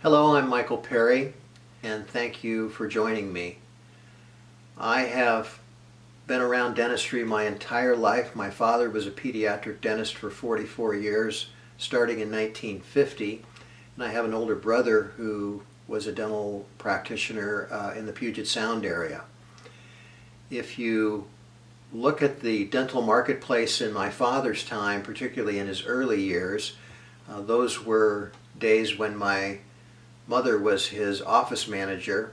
Hello, I'm Michael Perry, and thank you for joining me. I have been around dentistry my entire life. My father was a pediatric dentist for 44 years, starting in 1950, and I have an older brother who was a dental practitioner in the Puget Sound area. If you look at the dental marketplace in my father's time, particularly in his early years, those were days when my mother was his office manager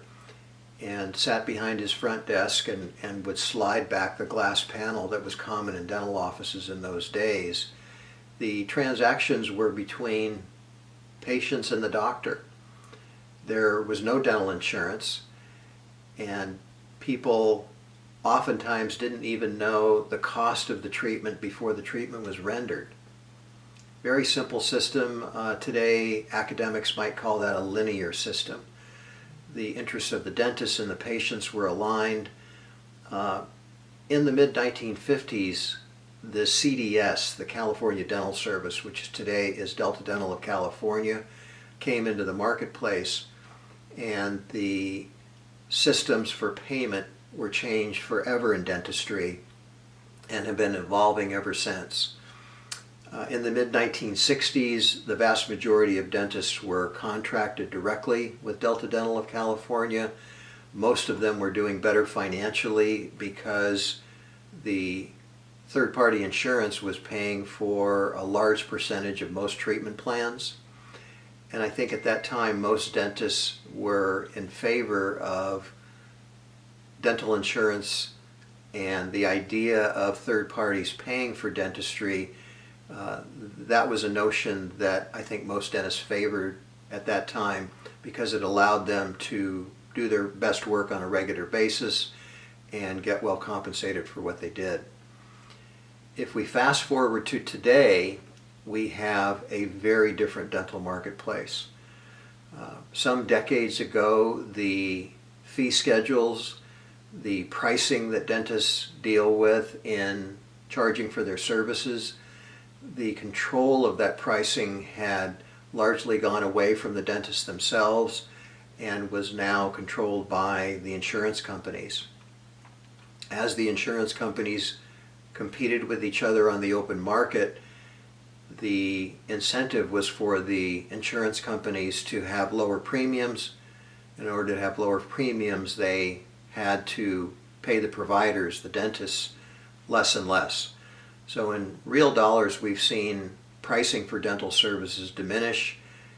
and sat behind his front desk and would slide back the glass panel that was common in dental offices in those days. The transactions were between patients and the doctor. There was no dental insurance, and people oftentimes didn't even know the cost of the treatment before the treatment was rendered. Very simple system. Today, academics might call that a linear system. The interests of the dentists and the patients were aligned. In the mid-1950s, the CDS, the California Dental Service, which today is Delta Dental of California, came into the marketplace, and the systems for payment were changed forever in dentistry and have been evolving ever since. In the mid-1960s, the vast majority of dentists were contracted directly with Delta Dental of California. Most of them were doing better financially because the third-party insurance was paying for a large percentage of most treatment plans. And I think at that time most dentists were in favor of dental insurance and the idea of third parties paying for dentistry. That was a notion that I think most dentists favored at that time because it allowed them to do their best work on a regular basis and get well compensated for what they did. If we fast forward to today, we have a very different dental marketplace. Some decades ago, the fee schedules, the pricing that dentists deal with in charging for their services, the control of that pricing had largely gone away from the dentists themselves and was now controlled by the insurance companies. As the insurance companies competed with each other on the open market, the incentive was for the insurance companies to have lower premiums. In order to have lower premiums, they had to pay the providers, the dentists, less and less. So in real dollars, we've seen pricing for dental services diminish,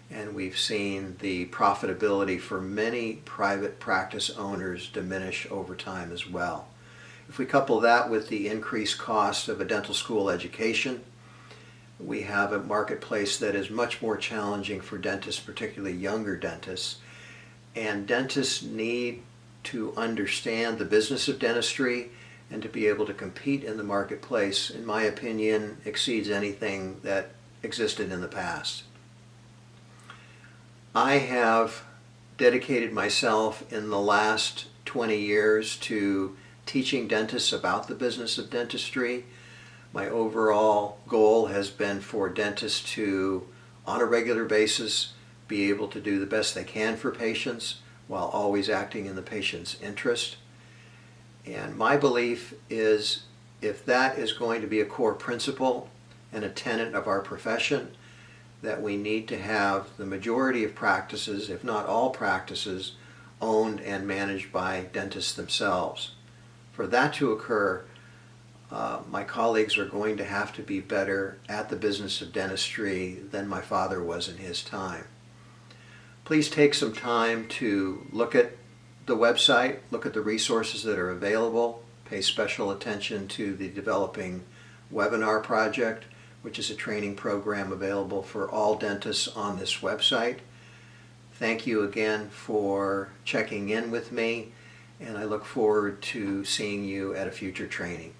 and we've seen the profitability for many private practice owners diminish over time as well. If we couple that with the increased cost of a dental school education, we have a marketplace that is much more challenging for dentists, particularly younger dentists. And dentists need to understand the business of dentistry and to be able to compete in the marketplace, in my opinion, exceeds anything that existed in the past. I have dedicated myself in the last 20 years to teaching dentists about the business of dentistry. My overall goal has been for dentists to, on a regular basis, be able to do the best they can for patients while always acting in the patient's interest. And my belief is if that is going to be a core principle and a tenet of our profession, that we need to have the majority of practices, if not all practices, owned and managed by dentists themselves. For that to occur, my colleagues are going to have to be better at the business of dentistry than my father was in his time. Please take some time to look at the website, look at the resources that are available, pay special attention to the Developing Webinar Project, which is a training program available for all dentists on this website. Thank you again for checking in with me, and I look forward to seeing you at a future training.